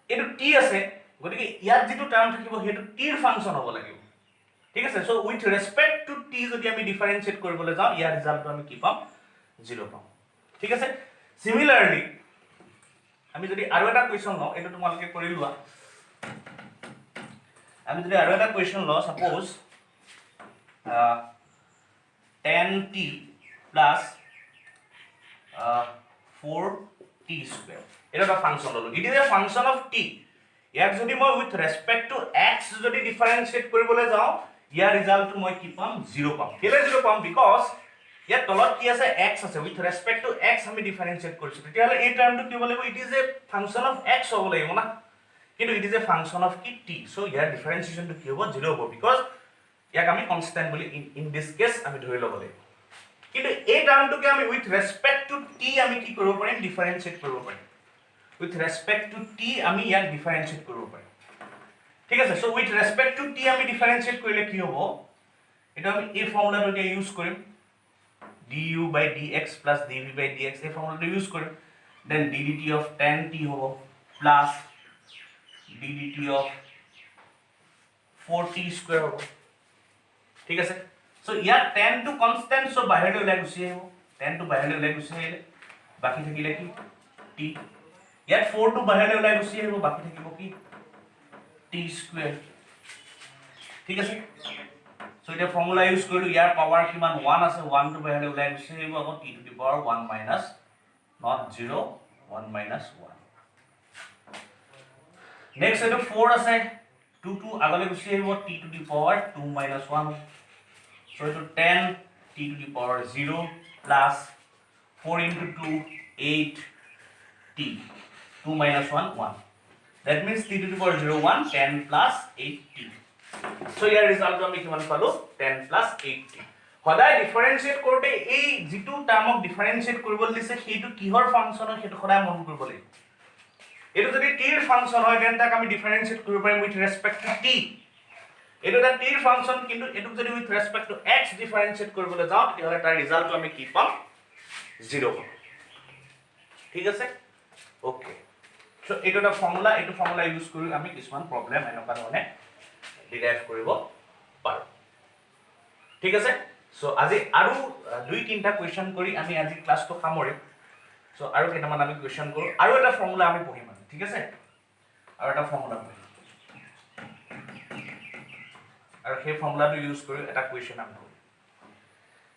এইটো t আছে গতিকে ইয়াত যেটো টার্ম থাকিব হেতু t ৰ ফাংচন হ'ব লাগিব ঠিক আছে সো উইথ ৰেসপেক্ট টু t যদি আমি ডিফাৰেন্সিয়েট কৰিবলৈ যাওঁ ইয়াৰ ৰিজাল্টটো আমি কি পাম 0 পাম ঠিক আছে সিমিলাৰলি আমি যদি আৰু এটা কোৱেশ্চন লওঁ এটো তোমালোকে কৰি লোৱা আমি যদি আৰু এটা কোৱেশ্চন লওঁ suppose 10t plus 4t square এটা একটা ফাংশন ললো it is a function of t ইয়াক যদি মই উইথ রেসপেক্ট টু x যদি ডিফারেন্সিয়েট কৰিবলৈ যাওঁ ইয়াৰ ৰিজাল্টটো মই কি পাম 0 পাম কেলে 0 পাম বিকজ ইয়াৰ তলত কি আছে x আছে উইথ ৰেসপেক্ট টু x আমি ডিফাৰেন্সিয়েট কৰিছো তেতিয়াহলে এই টাৰ্মটো কি হ'ব লাগিব it is a function of x হ'ব লাগিব না কিন্তু it is a function of কি t সো ইয়াৰ ডিফারেন্সিয়েশনটো কি হ'ব 0 হ'ব বিকজ ইয়াক আমি কনস্ট্যান্ট বুলি ইন দিস কেস আমি ধৰি ল'ব লাগিব কিন্তু এই টাৰ্মটোকে আমি উইথ ৰেসপেক্ট টু t আমি কি কৰিব পাৰিম ডিফাৰেন্সিয়েট কৰিব পাৰিম উইথ ৰেসপেক্ট টু t আমি ইয়াক ডিফাৰেন্সিয়েট কৰিব পাৰিম ঠিক আছে সো উইথ ৰেসপেক্ট টু t আমি ডিফাৰেন্সিয়েট কৰিলে কি হ'ব এটা আমি এই ফৰ্মুলাটো এতিয়া ইউজ কৰিম du by dx plus dv by dx এই ফৰ্মুলাটো ইউজ কৰিম দেন ddt of 10t হ'ব plus ddt of 4t square হ'ব ঠিক আছে সো ইয়াৰ 10 টো কনস্ট্যান্ট সো বাহিৰলৈ ওলাই গুছি আহিব 10 টো বাহিৰলৈ ওলাই গুছি আহিলে বাকি থাকিলে কি t ইয়াৰ 4 টো বাহিৰলৈ ওলাই গুছি আহিব বাকি থাকিব কি t স্কয়াৰ ঠিক আছে সো এটা ফৰ্মুলা ইউজ কৰিলো ইয়াৰ পাৱাৰ কিমান 1 আছে 1 টো বাহিৰলৈ ওলাই গুছি আহিব আকৌ t two the power 1 minus not 0 1 minus 1 next এটা 4 আছে 2 টো আগলৈ গুছি আহিব t two the power 2 minus 1 so it is 10 t to the power 0 plus 4 into 2 8 t 2 minus 1 1 that means t to the power 0 1 10 plus 8 t so here result আমি কিমান পালো 10 plus 8 t সদায় ডিফারেন্সিয়েট কৰোতে এই যেটো টাৰ্মক ডিফাৰেন্সিয়েট কৰিবলৈ দিছে সেইটো কিহৰ ফাংচন হয় সেইটো সদায় মন কৰিব লাগিব এটো যদি t ৰ ফাংচন হয় দেন তাক আমি ডিফাৰেন্সিয়েট কৰিব পাৰিম উইথ ৰেসপেক্ট টু t এটো এটা t ৰ ফাংচন কিন্তু এটো যদি উইথ ৰেসপেক্ট টু x ডিফাৰেন্সিয়েট কৰিবলৈ যাওঁ তেতিয়াহলে তাৰ ৰিজাল্টটো আমি কি পাম 0 পাম ঠিক আছে ওকে সো এটো এটা ফৰ্মুলা ইউজ কৰি আমি কিছুমান প্ৰবলেম এনেকুৱা ধৰণে ডিৰাইভ কৰিব পাৰো ঠিক আছে সো আজি আৰু দুই তিনটা কোৱেশ্চন কৰি আমি আজি ক্লাসটো সামৰিম সো আৰু কেইটামান আমি কোৱেশ্চন কৰো আৰু এটা ফৰ্মুলা আমি পঢ়িম ঠিক আছে আৰু এটা ফৰ্মুলা পঢ়িম আৰু সেই ফৰ্মুলাটো ইউজ কৰি এটা কোৱেশ্চন আমি কৰিম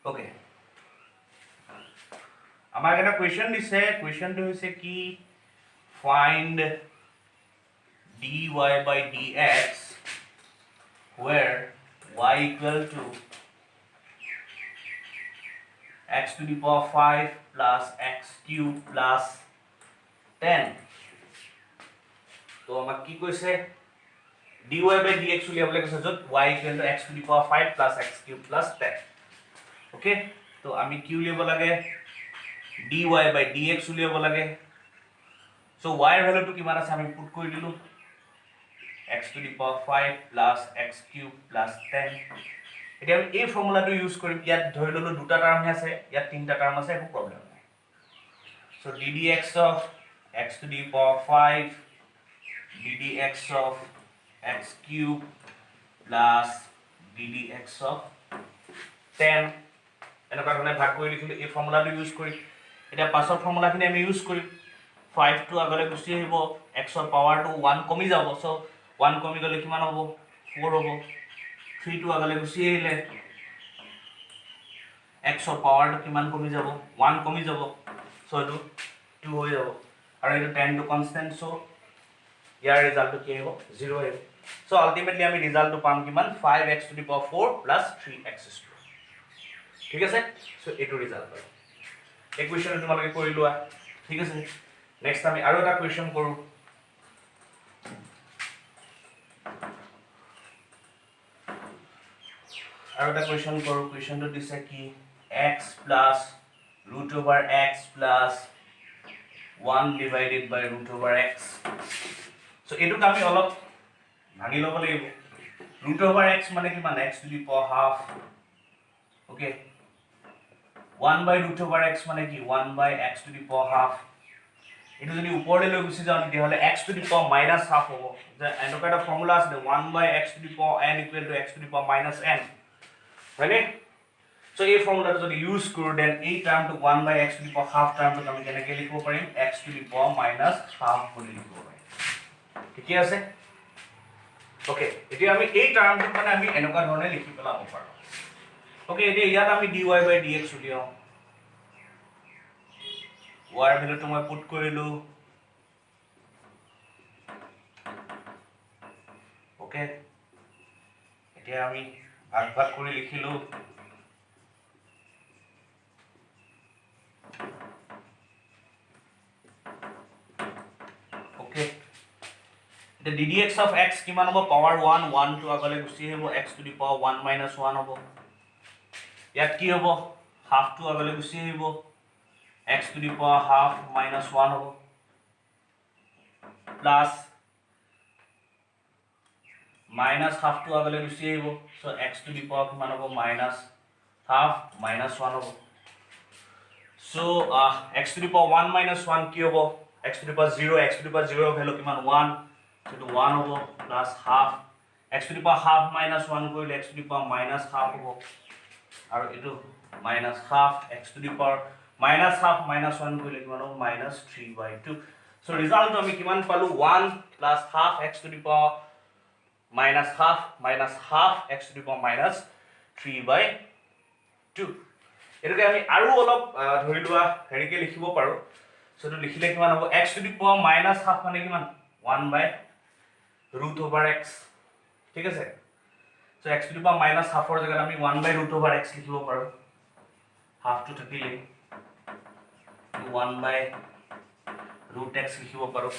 ওকে আমাৰ এটা কোৱেশ্চন দিছে কোৱেশ্চনটো হৈছে কি find dy by dx where y equal to x to the power 5 plus x cube plus 10 তো আমাক কি কৈছে dy by dx উলিয়াবলৈ কৈছে যত y equal to x to the power 5 plus x cube plus 10 okay তো আমি কি উলিয়াব লাগে dy by dx উলিয়াব লাগে সো y এর ভ্যালুটো কিমান আছে আমি পুট কৰি দিলো x to the power 5 plus x cube plus 10 এতিয়া আমি এই ফৰ্মুলাটো ইউজ কৰিম ইয়াত ধৰি ললো দুটা টাৰ্ম আছে ইয়াত তিনটা টাৰ্ম আছে একো প্ৰবলেম নাই so ddx of x to the power 5 ddx of x cube plus ddx of 10 এনেকুৱা ধৰণে ভাগ কৰি লিখিলো এই ফৰ্মুলাটো ইউজ কৰি এটা পাছৰ ফৰ্মুলাখিনি আমি ইউজ কৰিম 5 টো আগলৈ গুছি আহিব x ৰ পাৱাৰটো 1 কমি যাব সো 1 কমি গলে কিমান হ'ব 4 হ'ব 3 টো আগলৈ গুছি আহিলে x ৰ পাৱাৰটো কিমান কমি যাব 1 কমি যাব সো এটো 2 হৈ যাব আৰু এটো 10 টো কনস্ট্যান্ট সো ইয়াৰ ৰিজাল্টটো কি হ'ব 0 আহিব সো আলটিমেটলি আমি ৰিজাল্টটো পাম কিমান 5x to the power 4 plus 3x square ঠিক আছে সো এটো ৰিজাল্ট পাম এই কোৱেশ্চনটো তোমালোকে কৰি লোৱা ঠিক আছে নেক্সট আমি আৰু এটা কোৱেশ্চন কৰো আৰু এটা কোৱেশ্চনটো দিছে কি x plus root over x plus 1 divided by root over x so এটুক আমি অলপ ভাঙি লব লাগিব root over x মানে কিমান x to the power half okay 1 by root over x মানে কি 1 by x to the power half এইটো যদি ওপৰলৈ লৈ গুচি যাওঁ তেতিয়াহ'লে x to the power minus half হ'ব যে এনেকুৱা এটা ফৰ্মুলা আছে 1/x to the power n equal to x to the power minus n হয়নে সো এই ফৰ্মুলাটো যদি ইউজ কৰোঁ দেন এই টাৰ্মটো 1/x to the power half টাৰ্মটো আমি কেনেকৈ লিখিব পাৰিম x to the power minus half বুলি লিখিব পাৰিম ঠিকে আছে ওকে এতিয়া আমি এই টাৰ্মটো মানে আমি এনেকুৱা ধৰণে লিখি পেলাব পাৰোঁ ওকে এতিয়া ইয়াত আমি dy/dx উলিয়াও y ৰ ভ্যালুটো মই পুট কৰিলো ওকে এতিয়া আমি ভাগ কৰি লিখিলো ওকে এতিয়া ddx of x কিমান হ'ব পাৱাৰ 1 1 টো আগলৈ গুচি আহিব x টু দি পাৱাৰ 1 - 1 হ'ব ইয়াত কি হ'ব হাফ টো আগলৈ গুচি আহিব x to the power half minus 1 হ'ব plus minus half to আগলৈ গুচি আহিব so x to the power কিমান হ'ব minus half minus 1 হ'ব so x to the power 1 minus 1 কি হ'ব x to the power 0 x to the power 0 value কিমান 1 so to 1 হ'ব plus half x to the power half minus 1 কৰিলে x to the power minus half হ'ব আৰু এটো minus half x to the power minus half minus 1 কৰিলে কিমান হ'ব minus 3/2 so result আমি কিমান পালো 1 plus half x to the power minus half x to the power minus 3/2 এটোকে আমি আৰু অলপ ধৰি লোৱা হেৰিকে লিখিব পাৰো so এটো লিখিলে কিমান হ'ব x to the power minus half মানে কিমান 1/√x ঠিক আছে so x to the power minus half ৰ জায়গাত আমি 1/√x লিখিব পাৰো half to থাকিলে 1/√x লিখিব পাৰো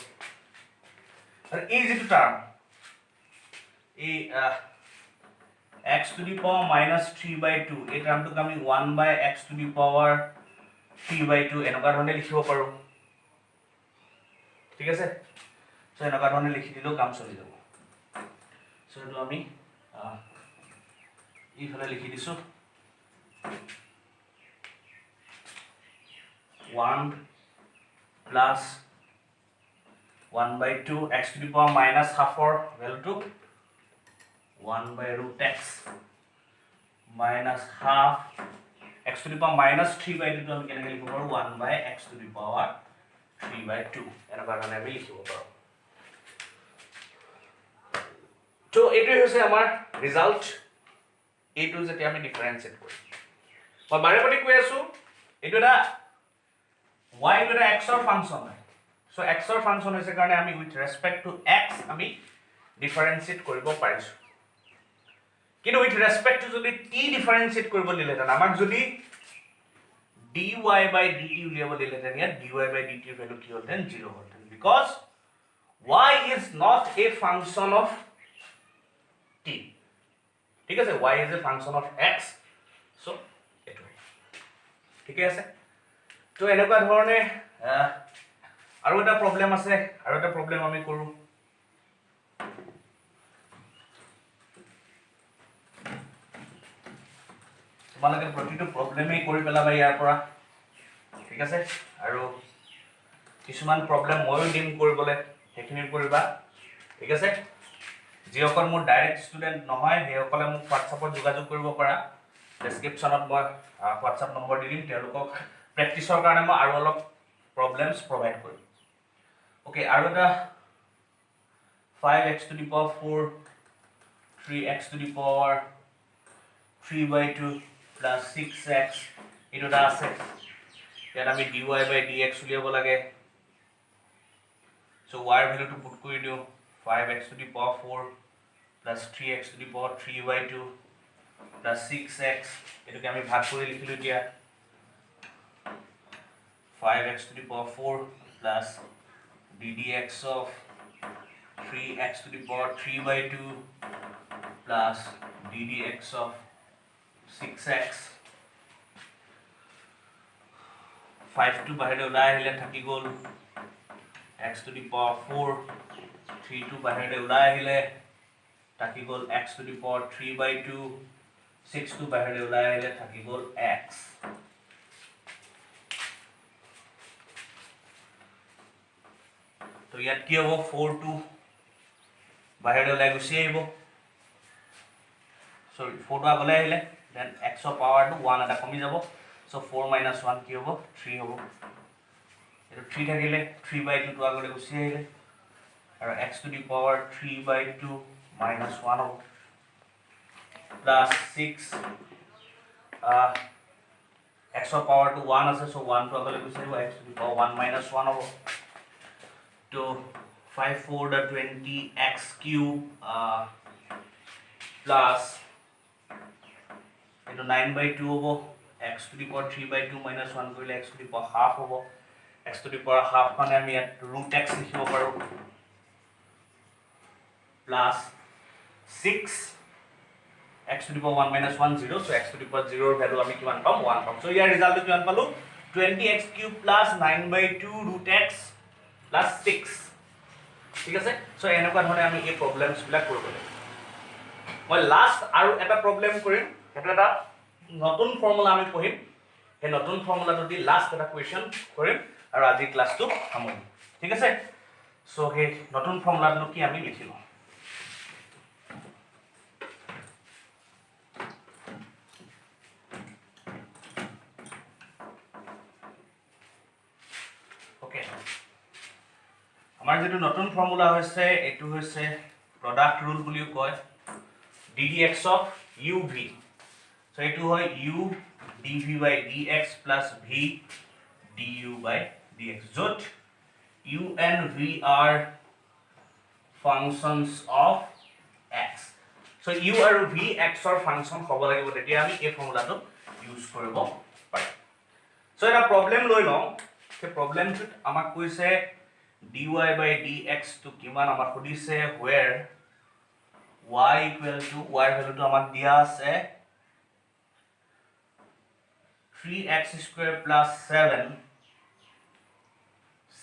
আৰু এই যেটো টাৰ্ম এই x to the power minus 3/2 এই টাৰ্মটোক আমি 1/x to the power 3/2 এনেকুৱা ধৰণে লিখিব পাৰো ঠিক আছে সো এনেকুৱা ধৰণে লিখি দিলেও কাম চলি যাব সো এটো আমি ইফালে লিখি দিছো 1 plus 1/2 x to the power minus half or value to 1/√x minus half x to the power minus 3/2 to আমি কেনেকৈ লিখিব পাৰো 1/x to the power 3/2 এনেকুৱা ধৰণে আমি লিখিব পাৰো তো এইটোৱে হৈছে আমাৰ ৰিজাল্ট এইটো যেতিয়া আমি ডিফাৰেন্সিয়েট কৰিম মই বাৰে বাৰে কৈ আছো এইটো এটা y to the x or function so x or function হৈছে কাৰণে আমি with respect to x আমি differentiate কৰিব পাৰিছো কিন্তু with respect to যদি t differentiate কৰিব দিলেহেঁতেন আমাক যদি dy/dt উলিয়াব দিলেহেঁতেন ইয়াত dy/dt ৰ ভ্যালু কি হ'লহেঁতেন 0 হ'লহেঁতেন because y is not a function of t ঠিক আছে y is a function of x so এটো ঠিক আছে তো এনেকুৱা ধৰণে আৰু এটা প্ৰবলেম আছে আৰু এটা প্ৰবলেম আমি কৰো তোমালোকে প্ৰতিটো প্ৰবলেমেই কৰি পেলাবা ইয়াৰ পৰা ঠিক আছে আৰু কিছুমান প্ৰবলেম ময়ো দিম কৰিবলৈ সেইখিনি কৰিবা ঠিক আছে যিসকল মোৰ ডাইৰেক্ট ষ্টুডেণ্ট নহয় সেইসকলে মোক হোৱাটছআপত যোগাযোগ কৰিব পাৰা ডেছক্ৰিপশ্যনত মই হোৱাটছআপ নম্বৰ দি দিম তেওঁলোকক প্ৰেক্টিছৰ কাৰণে মই আৰু অলপ প্ৰবলেমছ প্ৰভাইড কৰিম ওকে আৰু এটা 5x to the power 4 3x to the power 3/2 plus 6x এইটো এটা আছে ইয়াত আমি dy/dx উলিয়াব লাগে so y ৰ ভ্যালুটো পুট কৰি দিও 5x to the power 4 plus 3x to the power 3/2 plus 6x এটোকে আমি ভাগ কৰি লিখিলো এতিয়া 5x to the power 4 plus ddx of 3x to the power 3/2 plus ddx of 6x 5 to বাহিৰে ওলাই আহিলে থাকি গ'ল x to the power 4 3 to বাহিৰে ওলাই আহিলে থাকি গ'ল x to the power 3/2 6 to বাহিৰে ওলাই আহিলে থাকি গ'ল x ইয়াত কি হ'ব 4 টো বাহিৰলৈ ওলাই গুচি আহিব সৰি 4 টো আগলৈ আহিলে দেন x ৰ পাৱাৰটো 1 এটা কমি যাব সো 4 - 1 কি হ'ব 3 হ'ব এটো 3 থাকিলে 3/2 টো আগলৈ গুচি আহিলে আৰু x to the power 3/2 minus 1 হ'ব plus 6 x ৰ পাৱাৰটো 1 আছে সো 1 টো আগলৈ গুচি আহিব x to the power 1 minus 1 হ'ব তো 5 4 the 20 x cube plus into 9/2 হ'ব x to the power 3/2 minus 1 কৰিলে x to the power half হ'ব x to the power half মানে আমি ইয়াত root x লিখিব পাৰো plus 6 x to the power 1 minus 1 0 so x to the power 0 ৰ ভ্যালু আমি কিমান পাম 1 পাম so ইয়াৰ ৰিজাল্টটো কিমান পালো 20x cube plus 9/2 root x plus 6 ঠিক আছে সো এনেকুৱা ধৰণে আমি এই প্ৰবলেমছ বিলাক কৰিব লাগিব মই লাষ্ট আৰু এটা প্ৰবলেম কৰিম এটা এটা নতুন ফৰ্মুলা আমি পঢ়িম এই নতুন ফৰ্মুলাটো দি লাষ্ট এটা কোৱেশ্চন কৰিম আৰু আজি ক্লাছটো সামৰিম ঠিক আছে সো হে নতুন ফৰ্মুলাটো কি আমি লিখিলো ওকে আমাৰ যেটো নতুন ফৰ্মুলা হৈছে এটো হৈছে প্ৰডাক্ট ৰুল বুলিও কয় ddx of uv so etu hoy u dv by dx plus v du by dx jot u and v are functions of x so u aru v x or function hobo lagibo tetia ami ei formula to use koribo parim so eta problem loi lo se problem chut amak koise dy by dx to kiman amak hodise where y equal to y value to আমাক দিয়া আছে 3x square plus 7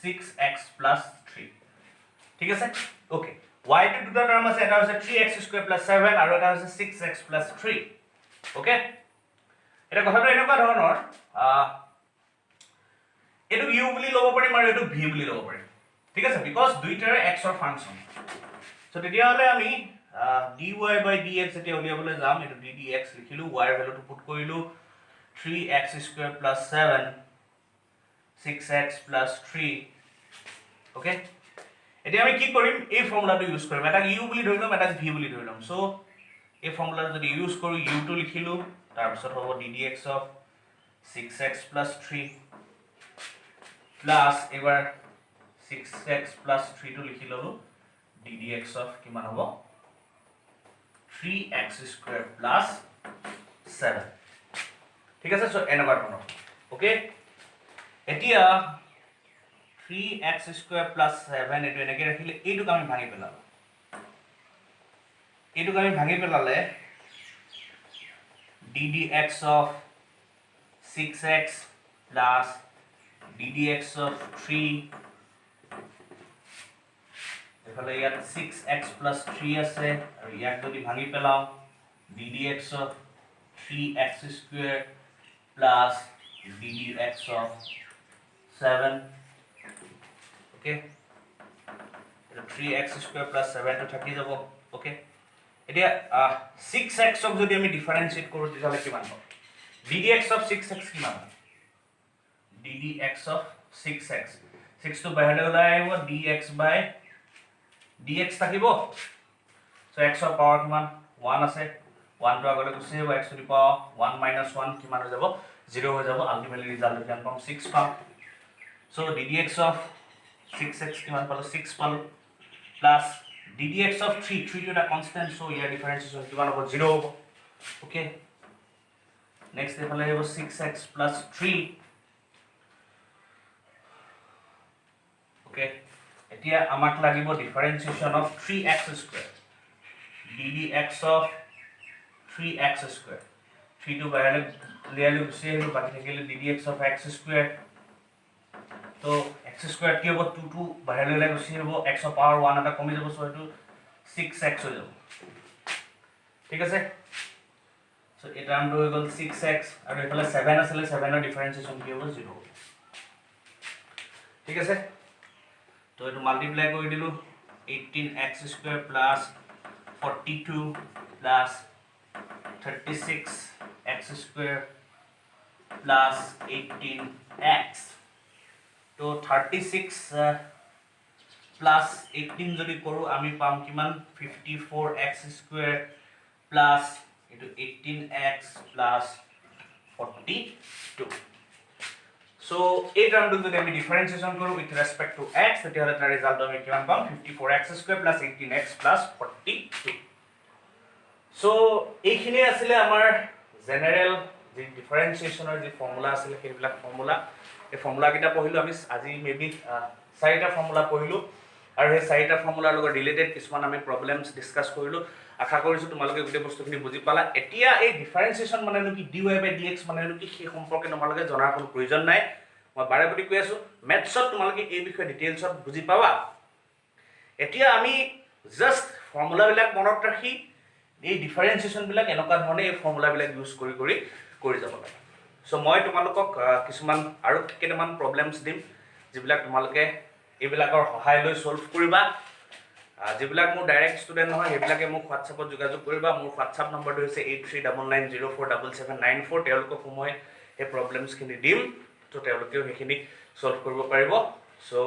6x plus 3 ঠিক আছে ওকে y to দুটা টার্ম আছে এটা হৈছে 3x square plus 7 আৰু এটা হৈছে 6x plus 3 ওকে এটা কথাটো এনেকুৱা ধৰণৰ এটো u বুলি লব পাৰিম আৰু এটো v বুলি লব পাৰিম ঠিক আছে বিকজ দুইটাৰে x ৰ ফাংচন সো তেতিয়া হলে আমি dy by dx এতে উলিয়াবলৈ যাম এটো ddx লিখিলো y এর ভ্যালুটো পুট কৰিলো 3x square plus 7 6x plus 3 okay এতিয়া আমি কি কৰিম এই ফৰ্মুলাটো ইউজ কৰিম এটা u বুলি ধৰিলাম এটা v বুলি ধৰিলাম সো এই ফৰ্মুলাটো যদি ইউজ কৰো u টো লিখিলো তাৰ পিছত হ'ব ddx of 6x plus 3 plus এবাৰ 6x plus 3 টো লিখি ললো ddx of কিমান হ'ব 3x square plus 7 ঠিক আছে সো এনেকুৱা ধৰণৰ ওকে এতিয়া 3x square plus 7 এটো এনেকৈ ৰাখিলে এইটোক আমি ভাঙি পেলালে ddx of 6x plus ddx of 3 এফালে ইয়াত 6x plus 3 আছে আৰু ইয়াক যদি ভাঙি পেলাও ddx of 3x square plus ddx of 7 okay এটা 3x square plus 7 টো থাকি যাব ওকে এতিয়া 6x ক যদি আমি ডিফারেন্সিয়েট কৰো তেতিয়ালে কিমান হ'ব ddx of 6x কিমান হ'ব ddx of 6x 6 to বাহিৰলৈ ওলাই আহিব dx by dx থাকিব সো x ৰ পাৱাৰ কিমান 1 আছে 1 টো আগলৈ গুচি যাব x to the power 1 minus 1 কিমান হৈ যাব 0 হৈ যাব আলটিমেটলি ৰিজাল্ট কিমান পাম 6 পাম সো ddx of 6x কিমান পালো 6 পালো প্লাস ddx of 3 টো এটা কনস্ট্যান্ট সো ইয়াৰ ডিফারেন্সিয়েশন কিমান হ'ব 0 হ'ব ওকে নেক্সট এফালে হ'ব 6x plus 3 ওকে এতিয়া আমাক লাগিব differentiation of 3x square ddx of 3x square 3 টো বাহিৰলৈ লিয়ালি গুচি আহিলো বাকি থাকিলে ddx of x square তো x square কি হ'ব 2 টো বাহিৰলৈ গুচি আহিব x ৰ পাৱাৰ 1 এটা কমি যাব সো এটো 6x হৈ যাব ঠিক আছে সো এই টার্মটো হৈ গল 6x আৰু এফালে 7 আছিল 7 ৰ ডিফাৰেন্সিয়েশন কি হ'ব 0 ঠিক আছে তো এইটো মাল্টিপ্লাই কৰি দিলোঁ 18x² plus 42 plus 36x² plus 18x তো 36 প্লাছ 18 যদি কৰোঁ আমি পাম কিমান 54x² প্লাছ এইটো 18x প্লাছ 42 So, এই টার্মটো যদি আমি ডিফারেন্সিয়েশন কৰো উইথ ৰেসপেক্ট টু x তেতিয়াহলে তাৰ ৰিজাল্ট আমি কিমান পাম 54x² plus 18x plus 42 so এইখিনি আছিল আমাৰ জেনাৰেল যি ডিফাৰেন্সিয়েশনৰ যি ফৰ্মুলা আছিল সেইবিলাক ফৰ্মুলা এই ফৰ্মুলা কিটা পঢ়িলো আমি আজি মেবি চাৰিটা ফৰ্মুলা পঢ়িলো আৰু এই চাৰিটা ফৰ্মুলাৰ লগত ৰিলেটেড কিছুমান আমি প্ৰবলেমছ ডিসকাস কৰিলো আশা কৰিছো তোমালোকে গোটেই বস্তুখিনি বুজি পালা এতিয়া এই ডিফাৰেন্সিয়েশন মানেনো কি dy/dx মানেনো কি সেই সম্পৰ্কে তোমালোকে জনাৰ কোনো প্ৰয়োজন নাই মই বাৰে বাৰে কৈ আছো মেথছত তোমালোকে এই বিষয়ে ডিটেইলছত বুজি পাবা এতিয়া আমি জাস্ট ফৰ্মুলা বিলাক মনত ৰাখি এই ডিফাৰেন্সিয়েশন বিলাক এনেকুৱা ধৰণে এই ফৰ্মুলা বিলাক ইউজ কৰি যাব লাগে সো মই তোমালোকক কিছুমান আৰু কেইটামান প্ৰবলেমছ দিম যিবিলাক তোমালোকে এইবিলাকৰ সহায় লৈ সলভ কৰিবা যিবিলাক মোৰ ডাইৰেক্ট ষ্টুডেন্ট নহয় সেইবিলাকে মোক হোৱাটছএপত যোগাযোগ কৰিবা মোৰ হোৱাটছএপ নম্বৰটো হৈছে 8399047794 তেওঁলোকক মই এই প্ৰবলেমছখিনি দিম তো তেওঁলোকেও সেইখিনি সলভ কৰিব পাৰিব সো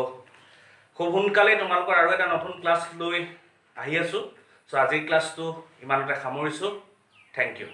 খুব সোনকালে তোমালোকৰ আৰু এটা নতুন ক্লাছ লৈ আহি আছো সো আজিৰ ক্লাছটো ইমানতে সামৰিছো থ্যাংক ইউ